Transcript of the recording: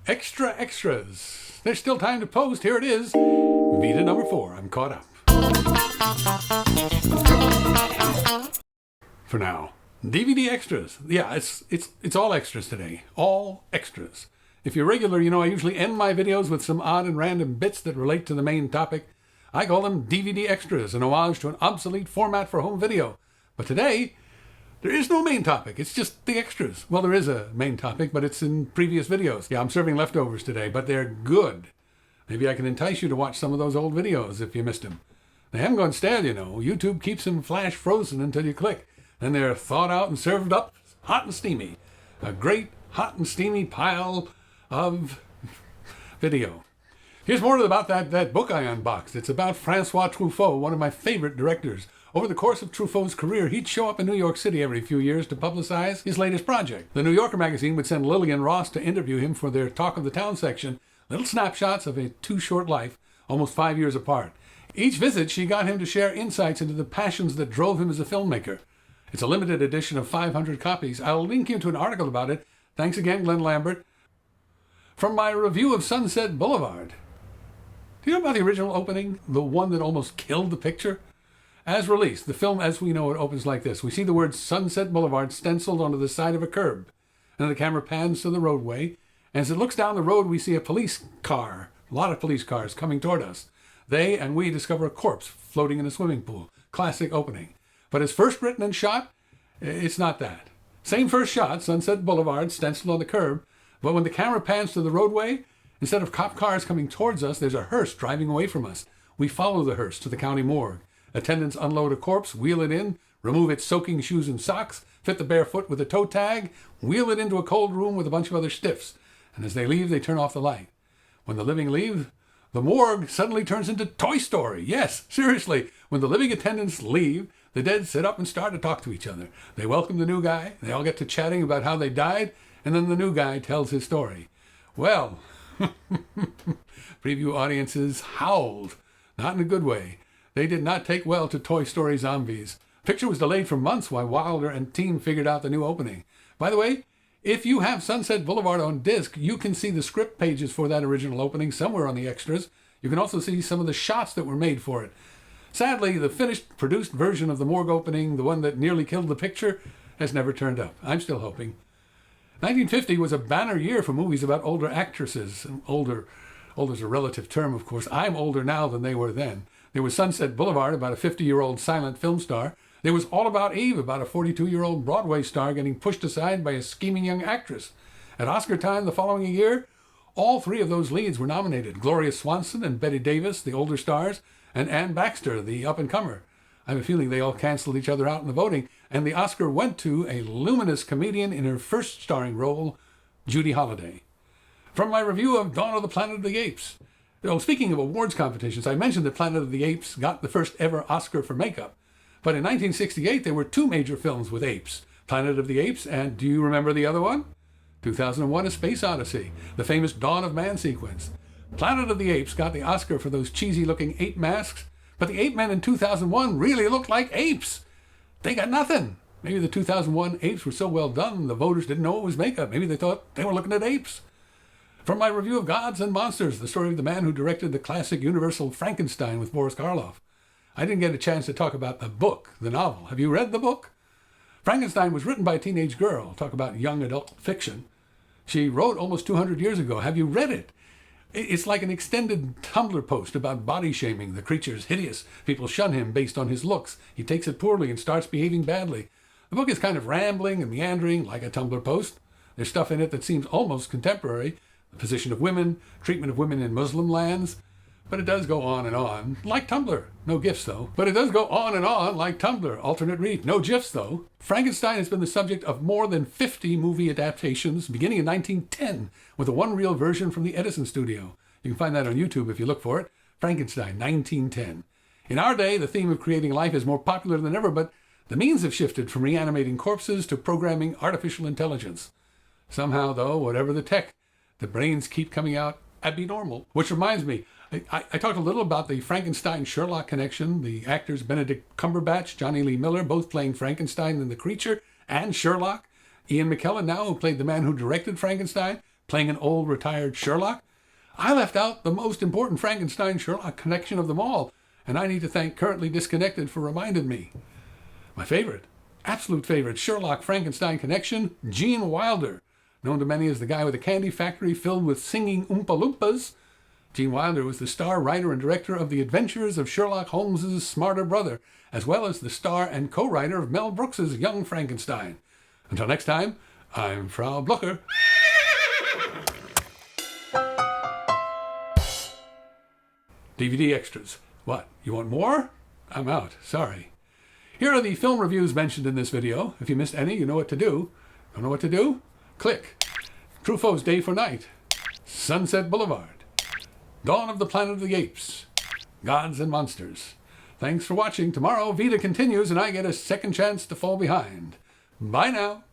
Extra extras. There's still time to post. Here it is. VEDA number 4. I'm caught up. For now. DVD extras. Yeah, it's all extras today. All extras. If you're regular, you know I usually end my videos with some odd and random bits that relate to the main topic. I call them DVD extras, an homage to an obsolete format for home video. But today, there is no main topic. It's just the extras. Well, there is a main topic, but it's in previous videos. Yeah, I'm serving leftovers today, but they're good. Maybe I can entice you to watch some of those old videos if you missed them. They haven't gone stale, you know. YouTube keeps them flash frozen until you click. Then they're thawed out and served up hot and steamy. A great hot and steamy pile of video. Here's more about that book I unboxed. It's about François Truffaut, one of my favorite directors. Over the course of Truffaut's career, he'd show up in New York City every few years to publicize his latest project. The New Yorker magazine would send Lillian Ross to interview him for their Talk of the Town section, little snapshots of a too-short life, almost 5 years apart. Each visit, she got him to share insights into the passions that drove him as a filmmaker. It's a limited edition of 500 copies. I'll link you to an article about it. Thanks again, Glenn Lambert. From my review of Sunset Boulevard. Do you know about the original opening? The one that almost killed the picture? As released, the film as we know it opens like this. We see the words Sunset Boulevard stenciled onto the side of a curb. And the camera pans to the roadway. And as it looks down the road, we see a police car. A lot of police cars coming toward us. They and we discover a corpse floating in a swimming pool. Classic opening. But as first written and shot, it's not that. Same first shot, Sunset Boulevard stenciled on the curb. But when the camera pans to the roadway, instead of cop cars coming towards us, there's a hearse driving away from us. We follow the hearse to the county morgue. Attendants unload a corpse, wheel it in, remove its soaking shoes and socks, fit the bare foot with a toe tag, wheel it into a cold room with a bunch of other stiffs. And as they leave, they turn off the light. When the living leave, the morgue suddenly turns into Toy Story. Yes, seriously. When the living attendants leave, the dead sit up and start to talk to each other. They welcome the new guy. They all get to chatting about how they died, and then the new guy tells his story. Well, preview audiences howled. Not in a good way. They did not take well to Toy Story zombies. Picture was delayed for months while Wilder and team figured out the new opening. By the way, if you have Sunset Boulevard on disc, you can see the script pages for that original opening somewhere on the extras. You can also see some of the shots that were made for it. Sadly, the finished, produced version of the morgue opening, the one that nearly killed the picture, has never turned up. I'm still hoping. 1950 was a banner year for movies about older actresses. Older's a relative term, of course. I'm older now than they were then. There was Sunset Boulevard, about a 50-year-old silent film star. There was All About Eve, about a 42-year-old Broadway star getting pushed aside by a scheming young actress. At Oscar time the following year, all three of those leads were nominated. Gloria Swanson and Bette Davis, the older stars, and Ann Baxter, the up-and-comer. I have a feeling they all canceled each other out in the voting, and the Oscar went to a luminous comedian in her first starring role, Judy Holliday. From my review of Dawn of the Planet of the Apes. Speaking of awards competitions, I mentioned that Planet of the Apes got the first ever Oscar for makeup. But in 1968, there were two major films with apes. Planet of the Apes, and do you remember the other one? 2001, A Space Odyssey, the famous Dawn of Man sequence. Planet of the Apes got the Oscar for those cheesy-looking ape masks, but the ape men in 2001 really looked like apes. They got nothing. Maybe the 2001 apes were so well done, the voters didn't know it was makeup. Maybe they thought they were looking at apes. From my review of Gods and Monsters, the story of the man who directed the classic Universal Frankenstein with Boris Karloff. I didn't get a chance to talk about the book, the novel. Have you read the book? Frankenstein was written by a teenage girl. Talk about young adult fiction. She wrote almost 200 years ago. Have you read it? It's like an extended Tumblr post about body shaming. The creature's hideous. People shun him based on his looks. He takes it poorly and starts behaving badly. The book is kind of rambling and meandering, like a Tumblr post. There's stuff in it that seems almost contemporary. The position of women, treatment of women in Muslim lands. But it does go on, like Tumblr. No GIFs, though. But it does go on, like Tumblr. Alternate read. No GIFs, though. Frankenstein has been the subject of more than 50 movie adaptations, beginning in 1910, with a one-reel version from the Edison studio. You can find that on YouTube if you look for it. Frankenstein, 1910. In our day, the theme of creating life is more popular than ever, but the means have shifted from reanimating corpses to programming artificial intelligence. Somehow, though, whatever the tech, the brains keep coming out abnormal. Which reminds me, I talked a little about the Frankenstein-Sherlock connection. The actors Benedict Cumberbatch, Johnny Lee Miller, both playing Frankenstein and the Creature, and Sherlock. Ian McKellen now, who played the man who directed Frankenstein, playing an old retired Sherlock? I left out the most important Frankenstein-Sherlock connection of them all, and I need to thank Currently Disconnected for reminding me. My favorite, absolute favorite Sherlock-Frankenstein connection, Gene Wilder, known to many as the guy with a candy factory filled with singing Oompa Loompas. Gene Wilder was the star writer and director of The Adventures of Sherlock Holmes's Smarter Brother, as well as the star and co-writer of Mel Brooks's Young Frankenstein. Until next time, I'm Frau Blucher. DVD extras. What, you want more? I'm out, sorry. Here are the film reviews mentioned in this video. If you missed any, you know what to do. Don't know what to do? Click. Truffaut's Day for Night. Sunset Boulevard. Dawn of the Planet of the Apes. Gods and Monsters. Thanks for watching. Tomorrow, VEDA continues and I get a second chance to fall behind. Bye now.